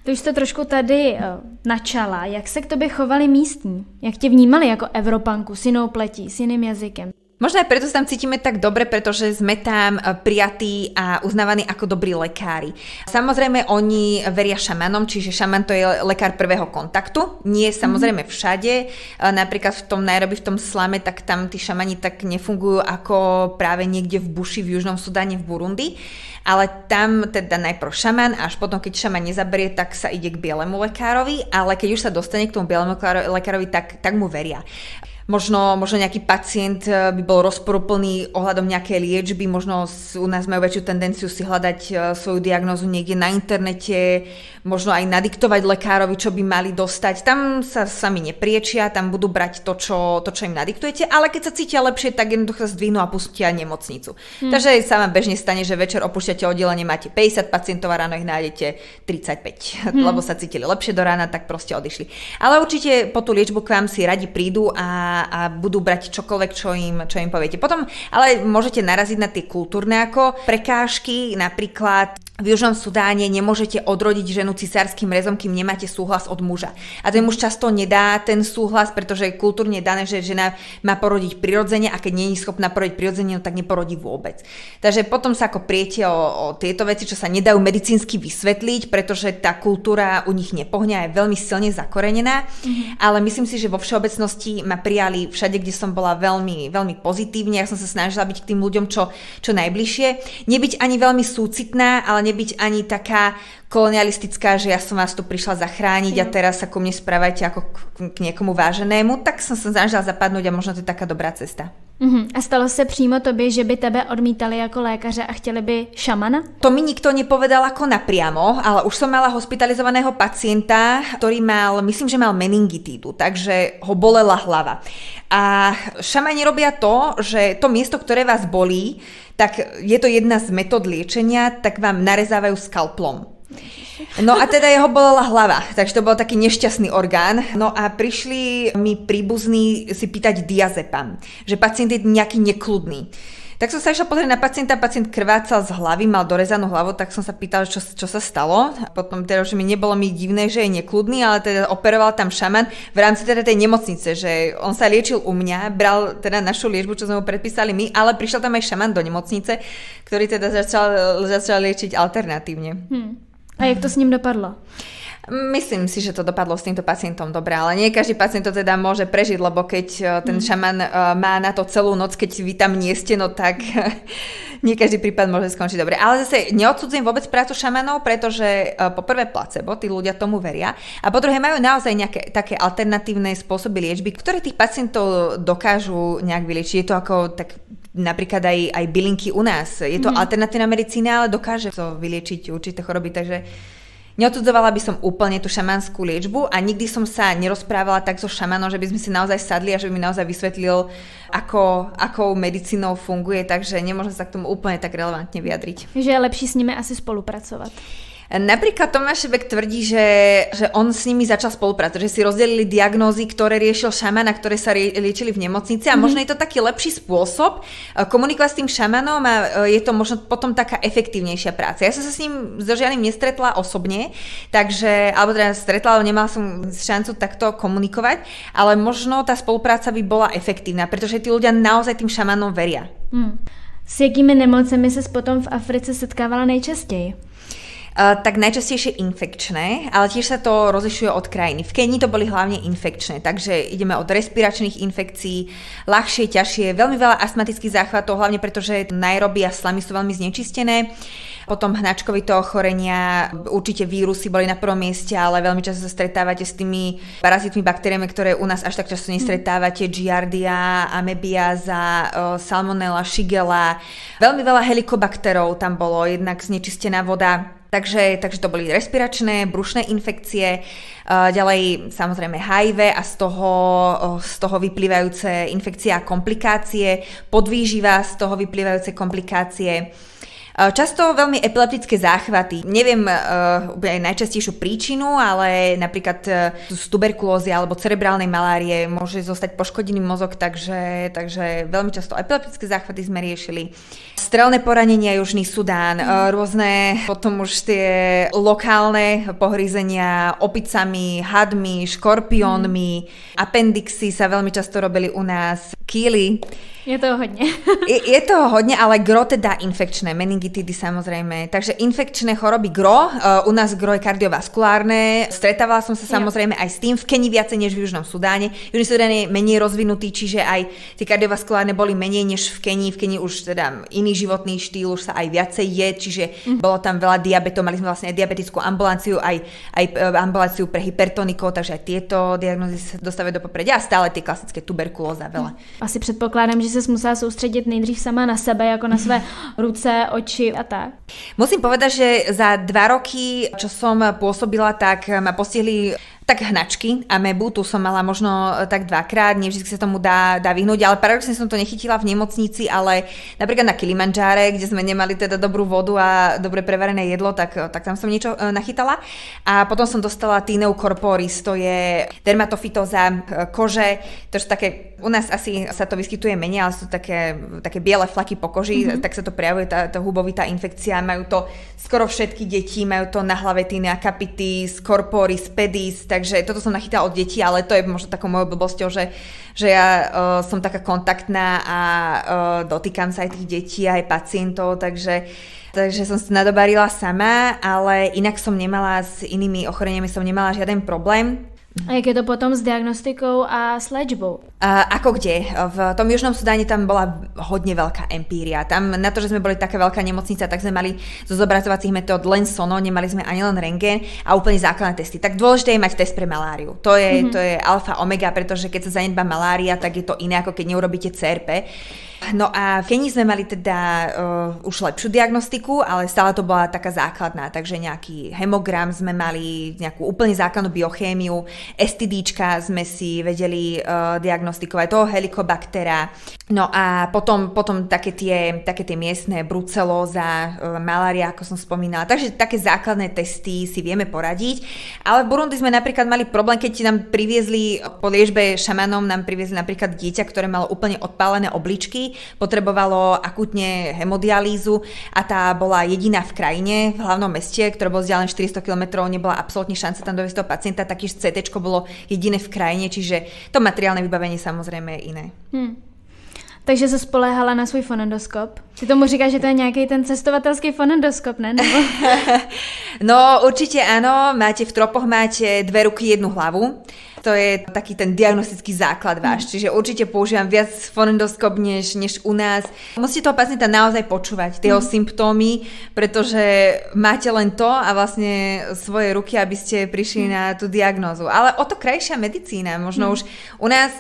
Ty už jsi to trošku tady načala. Jak se k tobě chovali místní? Jak tě vnímali jako Evropanku s jinou pletí, s jiným jazykem? Možno aj preto sa tam cítime tak dobre, pretože sme tam prijatí a uznávaní ako dobrí lekári. Samozrejme, oni veria šamanom, čiže šaman to je lekár prvého kontaktu. Nie samozrejme všade. Napríklad v tom Nairobi, v tom slame, tak tam tí šamani tak nefungujú ako práve niekde v buši v Južnom Sudáne, v Burundi. Ale tam teda najprv šaman, až potom, keď šaman nezaberie, tak sa ide k bielemu lekárovi, ale keď už sa dostane k tomu bielemu lekárovi, tak mu veria. Možno nejaký pacient by bol rozporuplný ohľadom nejakej liečby, možno u nás majú väčšiu tendenciu si hľadať svoju diagnózu niekde na internete, možno aj nadiktovať lekárovi, čo by mali dostať. Tam sa sami nepriečia, tam budú brať to, čo im nadiktujete, ale keď sa cítia lepšie, tak jednoducho sa zdvihnú a pustia nemocnicu. Takže sa vám bežne stane, že večer opúšťate oddelenie, máte 50 pacientov a ráno ich nájdete 35, lebo sa cítili lepšie do rána, tak proste odišli. Ale určite po tú liečbu k vám si radi prídu a budú brať čokoľvek, čo im poviete. Potom ale môžete naraziť na tie kultúrne ako prekážky, napríklad v Južnom Sudáne nemôžete odrodiť ženu cisárskym rezom, kým nemáte súhlas od muža. A ten muž často nedá ten súhlas, pretože je kultúrne dané, že žena má porodiť prirodzene a keď nie je schopná porodiť prirodzene, no tak neporodí vôbec. Takže potom sa ako priete o tieto veci, čo sa nedajú medicínsky vysvetliť, pretože tá kultúra u nich nepohňa, je veľmi silne zakorenená, ale myslím si, že vo všeobecnosti ma prijali všade, kde som bola veľmi, veľmi pozitívne. Ja som sa snažila byť k tým ľuďom čo najbližšie. Nebyť ani veľmi súcitná, ale nebyť ani taká kolonialistická, že ja som vás tu prišla zachrániť a teraz sa ku mne správajte ako k niekomu váženému, tak som sa snažila zapadnúť a možno to je taká dobrá cesta. A stalo se přímo tobě, že by tebe odmítali jako lékaře a chtěli by šamana? To mi nikto nepovedal ako napriamo, ale už som mala hospitalizovaného pacienta, ktorý myslím, že mal meningitídu, takže ho bolela hlava. A šamani robia to, že to miesto, ktoré vás bolí, tak je to jedna z metód liečenia, tak vám narezávajú skalplom. No a teda jeho bolela hlava, takže to bol taký nešťastný orgán. No a prišli mi príbuzní si pýtať diazepam, že pacient je nejaký nekľudný. Tak som sa išla pozrieť na pacienta, pacient krvácal z hlavy, mal dorezanú hlavu, tak som sa pýtala, čo sa stalo. Potom teda, že nebolo mi divné, že je nekľudný, ale teda operoval tam šaman v rámci teda tej nemocnice, že on sa liečil u mňa, bral teda našu liečbu, čo sme mu predpísali my, ale prišiel tam aj šaman do nemocnice, ktorý teda začal liečiť alternatívne. A jak to s ním dopadlo? Myslím si, že to dopadlo s týmto pacientom dobre, ale nie každý pacient to teda môže prežiť, lebo keď ten šaman má na to celú noc, keď vy tam nie ste, no tak nie každý prípad môže skončiť dobre. Ale zase neodsudzujem vôbec prácu šamanov, pretože po prvé placebo, tí ľudia tomu veria, a po druhé majú naozaj nejaké také alternatívne spôsoby liečby, ktoré tých pacientov dokážu nejak vyliečiť. Je to ako tak napríklad aj bylinky u nás. Je to alternatívna medicína, ale dokáže to vyliečiť určité choroby, takže neodsudzovala by som úplne tú šamanskú liečbu a nikdy som sa nerozprávala tak so šamanom, že by sme si naozaj sadli a že by mi naozaj vysvetlil, akou medicínou funguje, takže nemôžem sa k tomu úplne tak relevantne vyjadriť. Že je lepší s nimi asi spolupracovať. Napríklad Tomáš Šebek tvrdí, že on s nimi začal spolupracovať, že si rozdelili diagnózy, ktoré riešil šaman a ktoré sa liečili v nemocnici a možno je to taký lepší spôsob komunikovať s tým šamanom a je to možno potom taká efektívnejšia práca. Ja som sa s ním so žiadnym nestretla osobne, alebo teda stretla, ale nemala som šancu takto komunikovať, ale možno tá spolupráca by bola efektívna, pretože tí ľudia naozaj tým šamanom veria. S jakými nemocemi ses potom v Africe setkávala nejčastěji? Tak najčastejšie infekčné, ale tiež sa to rozlišuje od krajiny. V Kenii to boli hlavne infekčné, takže ideme od respiračných infekcií, ľahšie, ťažšie, veľmi veľa astmatických záchvatov, hlavne pretože Nairobi a slamy sú veľmi znečistené. Potom hnačkovité ochorenia, určite vírusy boli na prvom mieste, ale veľmi často sa stretávate s tými parazitmi, baktériami, ktoré u nás až tak často nestretávate, Giardia, Amebiaza, Salmonella, Shigella. Veľmi veľa helikobakterov tam bolo, jednak znečistená voda. Takže to boli respiračné, brušné infekcie, ďalej samozrejme HIV a z toho vyplývajúce infekcie a komplikácie, podvýživa, z toho vyplývajúce komplikácie. Často veľmi epileptické záchvaty. Neviem aj najčastejšiu príčinu, ale napríklad z tuberkulózy alebo cerebrálnej malárie môže zostať poškodený mozog, takže veľmi často epileptické záchvaty sme riešili. Strelné poranenia, Južný Sudán, rôzne potom už tie lokálne pohrízenia opicami, hadmi, škorpiónmi, appendixy sa veľmi často robili u nás, kýly. Je toho hodne. Je toho hodne, ale gro teda infekčné, meningitidy samozrejme. Takže infekčné choroby gro, u nás gro je kardiovaskulárne. Stretávala som sa samozrejme aj s tým, v Kenii viacej než v Južnom Sudáne. Južný Sudán je menej rozvinutý, čiže aj tie kardiovaskulárne boli menej než v Kenii. V Kenii už teda iný životný štýl, už sa aj viacej je, čiže bolo tam veľa diabetov, mali sme vlastne aj diabetickú ambulanciu, aj ambulanciu pre hypertonikov, takže aj tieto diagnózy sa dostávajú do popredia a stále tie klasické tuberkulóza veľa. Asi předpokládám, že ses musela soustředit nejdřív sama na sebe, jako na své ruce, oči a tak. Musím povedať, že za 2 roky, čo som pôsobila, tak ma postihli tak hnačky, amebu, tu som mala možno tak 2-krát, nevždy sa tomu dá vyhnúť, ale paradoxne som to nechytila v nemocnici, ale napríklad na Kilimandžáre, kde sme nemali teda dobrú vodu a dobre prevarené jedlo, tak tam som niečo nachytala. A potom som dostala Tinea corporis, to je dermatofytóza kože, to sú také, u nás asi sa to vyskytuje menej, ale sú také biele flaky po koži, tak sa to prejavuje tá hubovitá infekcia, majú to skoro všetky deti, majú to na hlave Tinea capitis, corporis, pedis, takže toto som nachytala od detí, ale to je možno takou mojou blbosťou, že ja som taká kontaktná a dotýkam sa aj tých detí, aj pacientov, takže som sa nadobarila sama, ale inak som nemala s inými ochoreniami žiaden problém. A jak je to potom s diagnostikou a s léčbou? Ako kde? V tom Južnom Sudáne tam bola hodne veľká empíria. Tam na to, že sme boli taká veľká nemocnica, tak sme mali zo zobrazovacích metód len sono, nemali sme ani len rentgen a úplne základné testy. Tak dôležité je mať test pre maláriu. To je alfa omega, pretože keď sa zanedbá malária, tak je to iné, ako keď neurobíte CRP. No a v Kenii sme mali teda už lepšiu diagnostiku, ale stále to bola taká základná, takže nejaký hemogram sme mali, nejakú úplne základnú biochémiu, STDčka sme si vedeli diagnostikovať, toho helikobaktera. No a potom také tie miestne, brucelóza, malária, ako som spomínala. Takže také základné testy si vieme poradiť. Ale v Burundi sme napríklad mali problém, keď nám priviezli po liečbe šamanom, nám priviezli napríklad dieťa, ktoré malo úplne odpálené obličky, potrebovalo akútne hemodialýzu a tá bola jediná v krajine, v hlavnom meste, ktoré bolo vzdialené 400 km, nebola absolútne šanca tam doviesť toho pacienta, taktiež CT bolo jediné v krajine, čiže to materiálne vybavenie samozrejme je iné. Takže se spoléhala na svůj fonendoskop. Ty tomu říkáš, že to je nějaký ten cestovatelský fonendoskop, ne? Nebo... No určite áno, v tropoch máte 2 ruky, 1 hlavu. To je taký ten diagnostický základ váš, čiže určite používam viac fonendoskop než u nás. Musíte toho pacienta naozaj počúvať, tie jeho symptómy, pretože máte len to a vlastne svoje ruky, aby ste prišli na tú diagnózu. Ale o to krajšia medicína, možno už u nás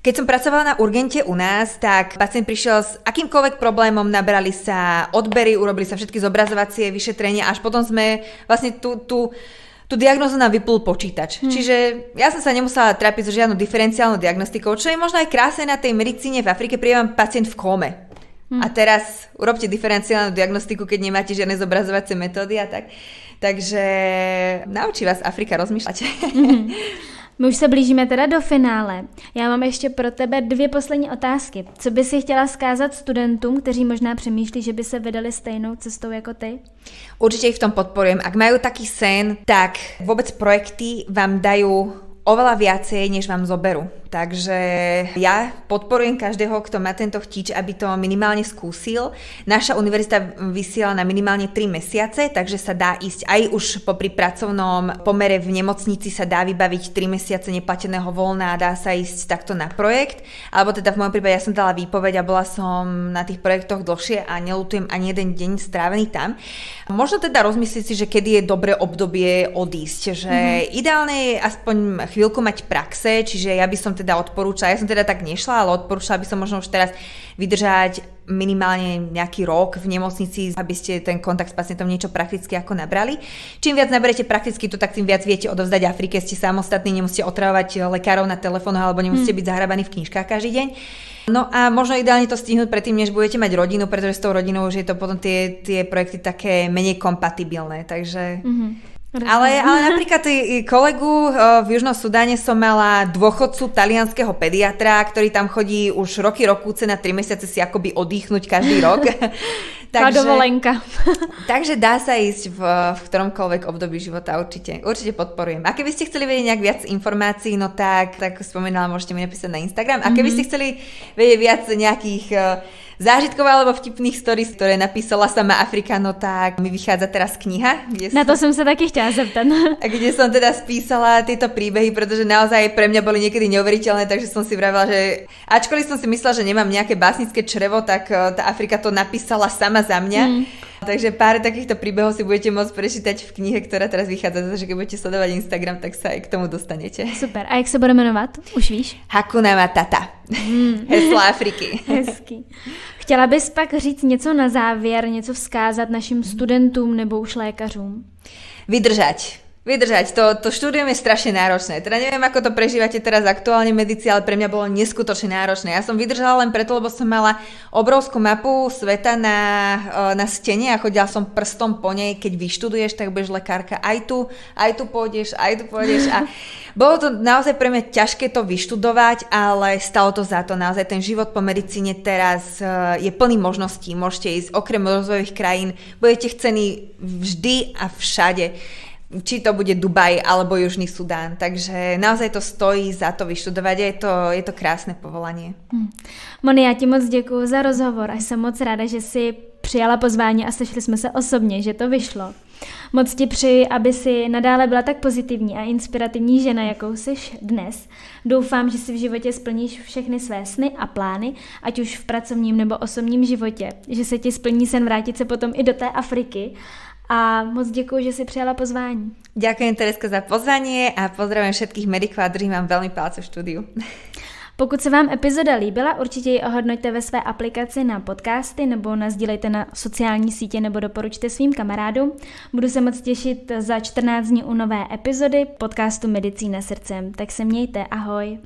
Keď som pracovala na urgente u nás, tak pacient prišiel s akýmkoľvek problémom, nabrali sa odbery, urobili sa všetky zobrazovacie vyšetrenia, až potom sme vlastne tú diagnózu nám vyplul počítač. Čiže ja som sa nemusela trápiť so žiadnou diferenciálnou diagnostikou, čo je možno aj krásne na tej medicíne. V Afrike príde vám pacient v kóme. A teraz urobte diferenciálnu diagnostiku, keď nemáte žiadne zobrazovacie metódy a tak. Takže naučí vás Afrika rozmýšľať. My už se blížíme teda do finále. Já mám ještě pro tebe 2 poslední otázky. Co by si chtěla vzkázat studentům, kteří možná přemýšlí, že by se vydali stejnou cestou jako ty? Určite ich v tom podporujem. Ak majú taký sen, tak vôbec projekty vám dajú oveľa viacej, než vám zoberú. Takže ja podporujem každého, kto má tento chtíč, aby to minimálne skúsil. Naša univerzita vysiela na minimálne 3 mesiace, takže sa dá ísť aj už popri pracovnom pomere v nemocnici sa dá vybaviť 3 mesiace neplateného voľna a dá sa ísť takto na projekt. Alebo teda v mojom prípade ja som dala výpoveď a bola som na tých projektoch dlhšie a neľutujem ani jeden deň strávený tam. Možno teda rozmyslieť si, že kedy je dobré obdobie odísť, že ideálne je aspoň chvíľku mať praxe, čiže ja by som teda odporúčala, ja som teda tak nešla, ale odporúčala by som možno už teraz vydržať minimálne nejaký rok v nemocnici, aby ste ten kontakt s pacientom niečo prakticky ako nabrali. Čím viac naberete prakticky to, tak tým viac viete odovzdať Afrike, ste samostatní, nemusíte otravovať lekárov na telefónoch alebo nemusíte byť zahrabaní v knižkách každý deň. No a možno ideálne to stihnúť predtým, než budete mať rodinu, pretože s tou rodinou už je to potom tie projekty také menej kompatibilné, takže... Ale napríklad kolegu v Južnom Sudáne som mala dôchodcu talianskeho pediatra, ktorý tam chodí už roky na 3 mesiace si akoby oddychnúť každý rok. Takže, dovolenka. Takže dá sa ísť v ktoromkoľvek období života, určite podporujem. A keby ste chceli vedieť nejak viac informácií, no tak spomínala, môžete mi napísať na Instagram. A keby ste chceli vedieť viac nejakých zážitkov alebo vtipných stories, ktoré napísala sama Afrika, no tak mi vychádza teraz kniha. Na to som sa taky chtěla zeptat. Kde som teda spísala tieto príbehy, pretože naozaj pre mňa boli niekedy neuveriteľné, takže som si vravila, že ačkoliv som si myslela, že nemám nejaké básnické črevo, tak tá Afrika to napísala sama za mňa. Takže pár takýchto príbehov si budete môcť prečítať v knihe, ktorá teraz vychádza, takže keď budete sledovať Instagram, tak sa aj k tomu dostanete. Super. A jak se bude jmenovat? Už víš? Hakuna Matata. Heslo Afriky. Hezký. Chtěla bys pak říct něco na závěr, něco vzkázat našim studentům nebo už lékařům? Vydržať. To štúdium je strašne náročné. Teda neviem, ako to prežívate teraz aktuálne v medicíne, ale pre mňa bolo neskutočne náročné. Ja som vydržala len preto, lebo som mala obrovskú mapu sveta na stene a chodila som prstom po nej. Keď vyštuduješ, tak budeš lekárka. Aj tu pôjdeš. A bolo to naozaj pre mňa ťažké to vyštudovať, ale stalo to za to. Naozaj ten život po medicíne teraz je plný možností. Môžete ísť okrem rozvojových krajín. Budete chcení vždy a všade. Či to bude Dubaj alebo Južný Sudán. Takže naozaj to stojí za to vyštudovať. Je to krásne povolanie. Moni, já ti moc děkuju za rozhovor a jsem moc ráda, že jsi přijala pozvání a sešli jsme se osobně, že to vyšlo. Moc ti přeji, aby si nadále byla tak pozitivní a inspirativní žena, jakou jsi dnes. Doufám, že si v životě splníš všechny své sny a plány, ať už v pracovním nebo osobním životě. Že se ti splní sen vrátit se potom i do té Afriky. A moc děkuji, že si přijala pozvání. Ďakujem, Tereska, za pozvanie a pozdravujem všetkých medikov a držím vám veľmi palce v štúdiu. Pokud se vám epizoda líbila, určitě ji ohodnoťte ve své aplikaci na podcasty nebo nasdílejte na sociální sítě nebo doporučte svým kamarádům. Budu se moc těšit za 14 dní u nové epizody podcastu Medicína srdcem. Tak se mějte, ahoj.